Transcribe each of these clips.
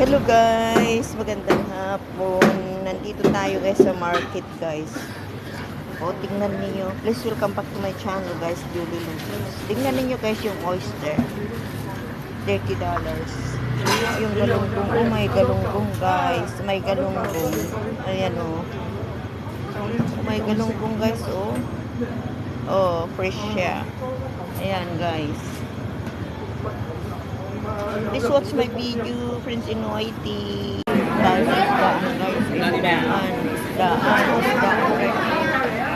Hello guys, magandang hapon. Nandito tayo guys sa market guys. O, tingnan niyo. Please welcome back to my channel guys, Julie Lucas. Tingnan niyo guys yung oyster. $30. Yung galunggong. Oh, may galunggong guys. May galunggong. Ayan o. May galunggong guys oh. Oh, fresh siya. Ayan guys. This watch my video, friends in YT. Dahil sa isdaan, guys. Isdaan.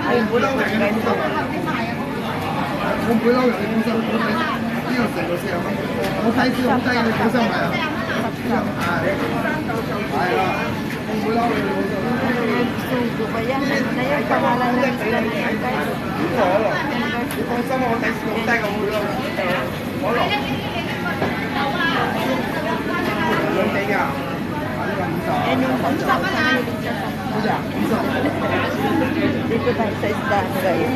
Ay, bulak guys. 我回老远的路上，我在地上整个这样，我开车我在那个上来啊，哎呀，我回老远的路上。 Sugo ba yan? Na yan, pangalan ng isda niya, guys. Yan yung pang-south na mahilig siya sa dito tayo sa isdaan guys.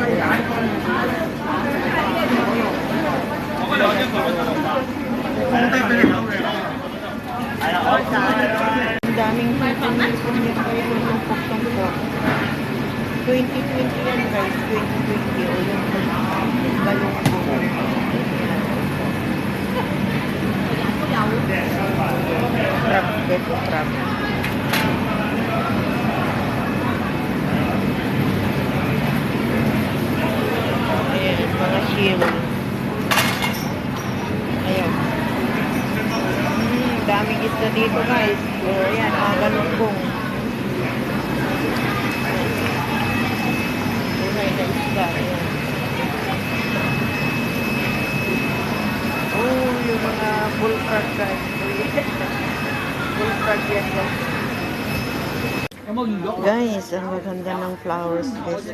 Ang daming hipon niya guys. Yung tumpok-tumpok. 2020 yan guys. 2020 o yung galunggong. Crab, beto crab. Ayan, mga shield. Ayan. Daming isda dito guys. So, ayan, mga galunggong. Buhay na isda. Ayan. Oh, yung mga bullfrog guys. Bullfrog yan guys. Guys, ang maganda ng flowers guys.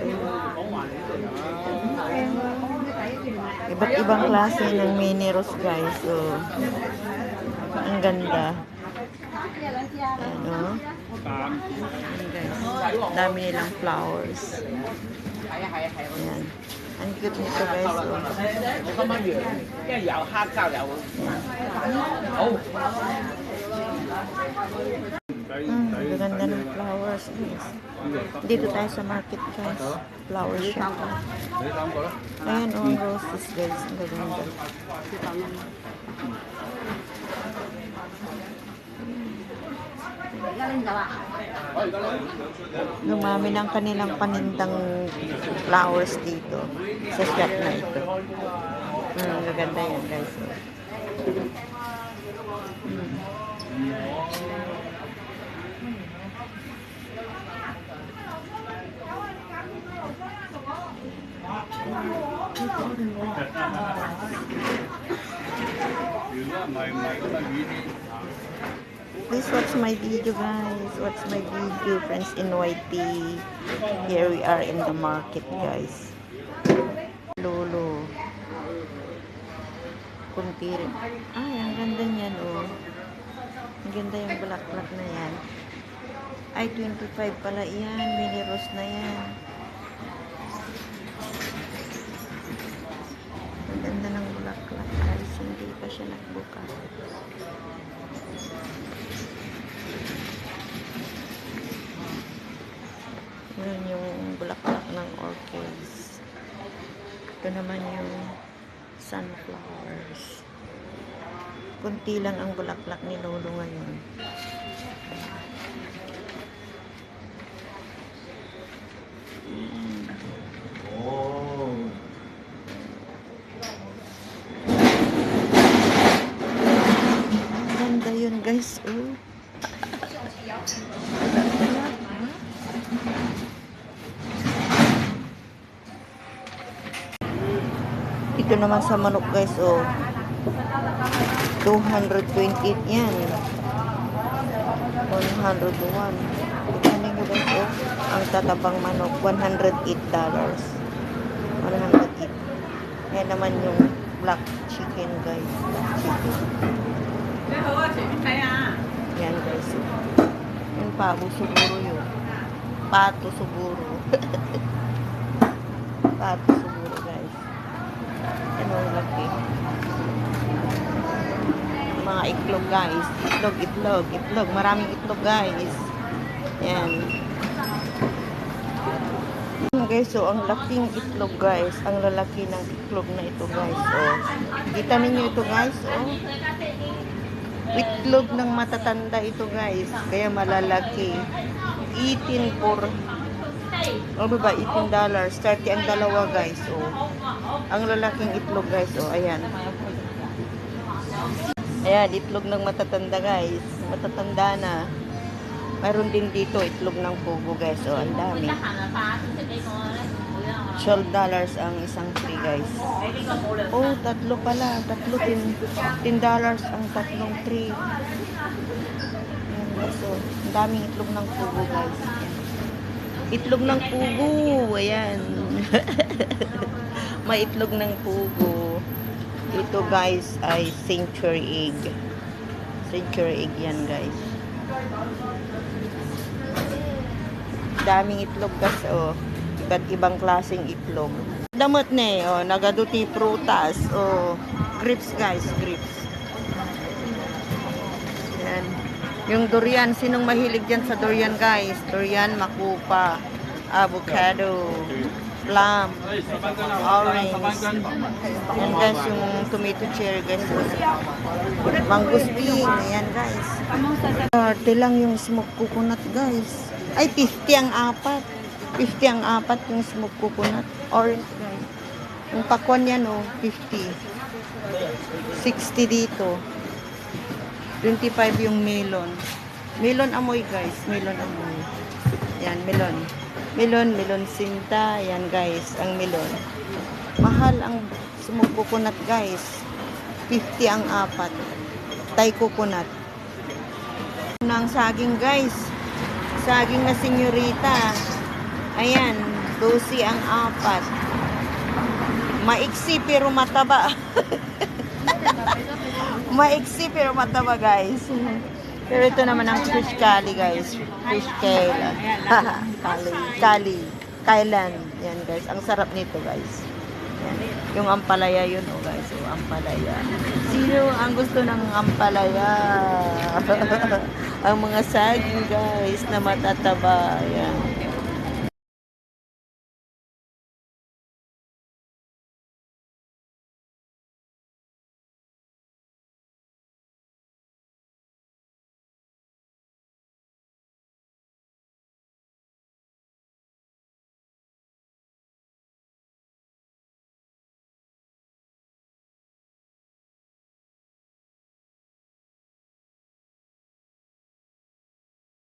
Iba't ibang klase ng mini rose guys. So, ang ganda. Ano? Ayan guys. Dami nilang flowers. Ayan. Ang cute nito guys. Ganda ng flowers guys. Dito tayo sa market guys. Flower shop. Ayan o, roses guys. Ang ganda. Lumami ng kanilang panindang flowers dito sa shop na ito. Gaganda yan guys. Please watch my video guys. Watch my video friends in YT. Here we are in the market guys. Lolo. Kunti rin. Ay, ang ganda niyan oh. Ang ganda yung black na yan. Ay, 25 pala yan. Mini rose na yan. Ang ganda ng bulaklak guys. Hindi pa siya nagbuka. Yan yung bulaklak ng orchids. Ito naman yung sunflowers. Kunti lang ang bulaklak ni Lolo ngayon. Ganda yun guys. Oh. Ito naman sa manok guys oh. 220 yan. 101. Tignan nyo guys oh. Ang tatabang manok, $108. 108. Yan naman yung black chicken guys. Yan guys. Yung pabo siguro yun. Pato siguro. Pato siguro guys. Ano laki. Mga itlog guys. Itlog. Maraming itlog guys. Yan. Guys, so ang laking itlog guys. Ang lalaki ng itlog na ito guys. Oh. Kita ninyo ito guys. Oh. Itlog ng matatanda ito guys. Kaya malalaki. 18 for ano ba? $18. 30 ang dalawa guys. Oh. Ang lalaking itlog guys. Oh, ayan. Ayan, itlog ng matatanda guys. Matatanda na. Mayroon din dito itlog ng pugo guys. Oh, ang dami. $12 ang isang tree guys. Oh, tatlo pala. $10 ang tatlong tree. Ayan guys. Oh, ang daming itlog ng pugo guys. Itlog ng pugo. Ayan. May itlog ng pugo. Ito guys ay century egg. Century egg yan guys. Daming itlog kasi oh. Iba't ibang klaseng itlog. Damot na eh. Oh, nagaduti prutas. Oh, grapes guys. Grapes. Yan. Yung durian. Sinong mahilig dyan sa durian guys? Durian, makupa, avocado, plum, orange. Yan guys, yung tomato cherry guys. Mangosteen. Ayan guys. Arte lang yung smoked coconut guys. Ay, 50 ang apat. 50 ang apat yung smoked coconut. Orange guys. Yung pakwan yan oh, 50. 60 dito. 25 yung melon. Melon amoy guys. Melon amoy. Yan, melon. Melon sinta. Yan guys, ang melon. Mahal ang smoked coconut guys. 50 ang apat. Thai coconut. Ng saging guys. Saging na senyorita. Ayan, 12 ang apat. Maiksi pero mataba. Maiksi pero mataba guys. Pero ito naman ang fish curry guys. Fish curry. Kali. Kailan. Yan guys. Ang sarap nito guys. Yan. Yung ampalaya yun oh guys. Oh, ampalaya. Sino ang gusto ng ampalaya? Ang mga saging guys na matataba. Yan.